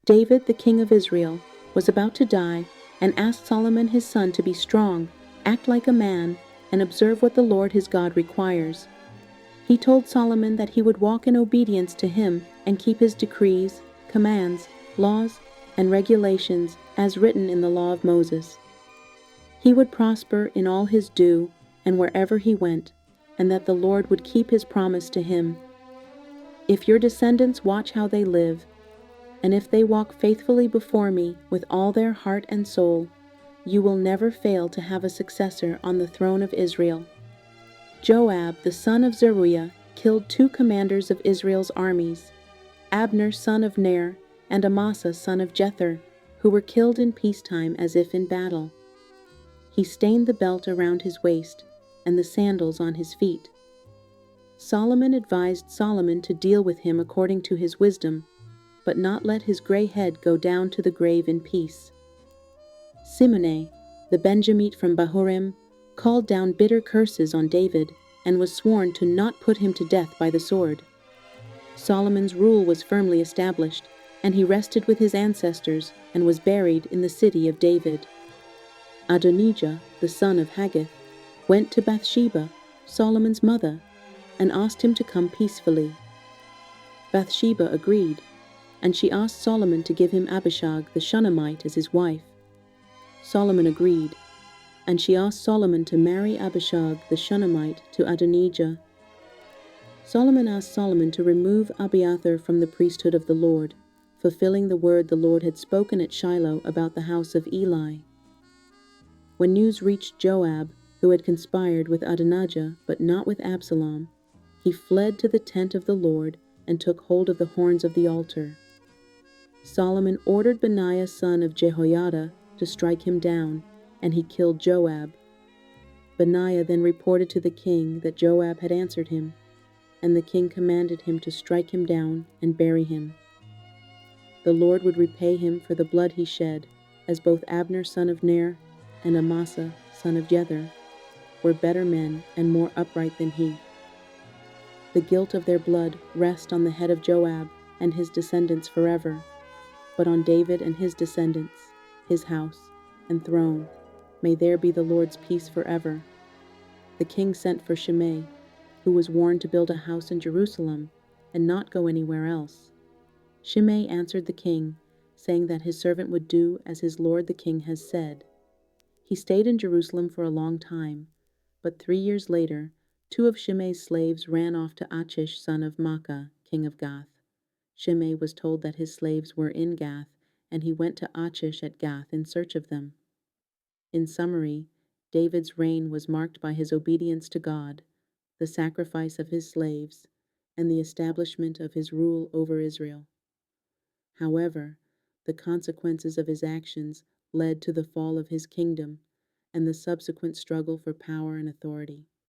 David, the king of Israel, was about to die and asked Solomon his son to be strong, act like a man, and observe what the Lord his God requires. He told Solomon that he would walk in obedience to him and keep his decrees, commands, laws, and regulations as written in the law of Moses. He would prosper in all his do and wherever he went, and that the Lord would keep his promise to him. If your descendants watch how they live, and if they walk faithfully before me with all their heart and soul, you will never fail to have a successor on the throne of Israel. Joab, the son of Zeruiah, killed 2 commanders of Israel's armies, Abner son of Ner and Amasa son of Jether, who were killed in peacetime as if in battle. He stained the belt around his waist and the sandals on his feet. Solomon advised Solomon to deal with him according to his wisdom, but not let his gray head go down to the grave in peace. Simone, the Benjamite from Bahurim, called down bitter curses on David and was sworn to not put him to death by the sword. Solomon's rule was firmly established, and he rested with his ancestors and was buried in the city of David. Adonijah, the son of Haggith, went to Bathsheba, Solomon's mother, and asked him to come peacefully. Bathsheba agreed, and she asked Solomon to give him Abishag the Shunammite as his wife. Solomon agreed, and she asked Solomon to marry Abishag the Shunammite to Adonijah. Solomon asked Solomon to remove Abiathar from the priesthood of the Lord, fulfilling the word the Lord had spoken at Shiloh about the house of Eli. When news reached Joab, who had conspired with Adonijah but not with Absalom, he fled to the tent of the Lord and took hold of the horns of the altar. Solomon ordered Benaiah son of Jehoiada to strike him down, and he killed Joab. Benaiah then reported to the king that Joab had answered him, and the king commanded him to strike him down and bury him. The Lord would repay him for the blood he shed, as both Abner son of Ner and Amasa son of Jether were better men and more upright than he. The guilt of their blood rests on the head of Joab and his descendants forever, but on David and his descendants, his house and throne, may there be the Lord's peace forever. The king sent for Shimei, who was warned to build a house in Jerusalem and not go anywhere else. Shimei answered the king, saying that his servant would do as his lord the king has said. He stayed in Jerusalem for a long time, but 3 years later, 2 of Shimei's slaves ran off to Achish son of Maacah, king of Gath. Shimei was told that his slaves were in Gath, and he went to Achish at Gath in search of them. In summary, David's reign was marked by his obedience to God, the sacrifice of his slaves, and the establishment of his rule over Israel. However, the consequences of his actions led to the fall of his kingdom and the subsequent struggle for power and authority.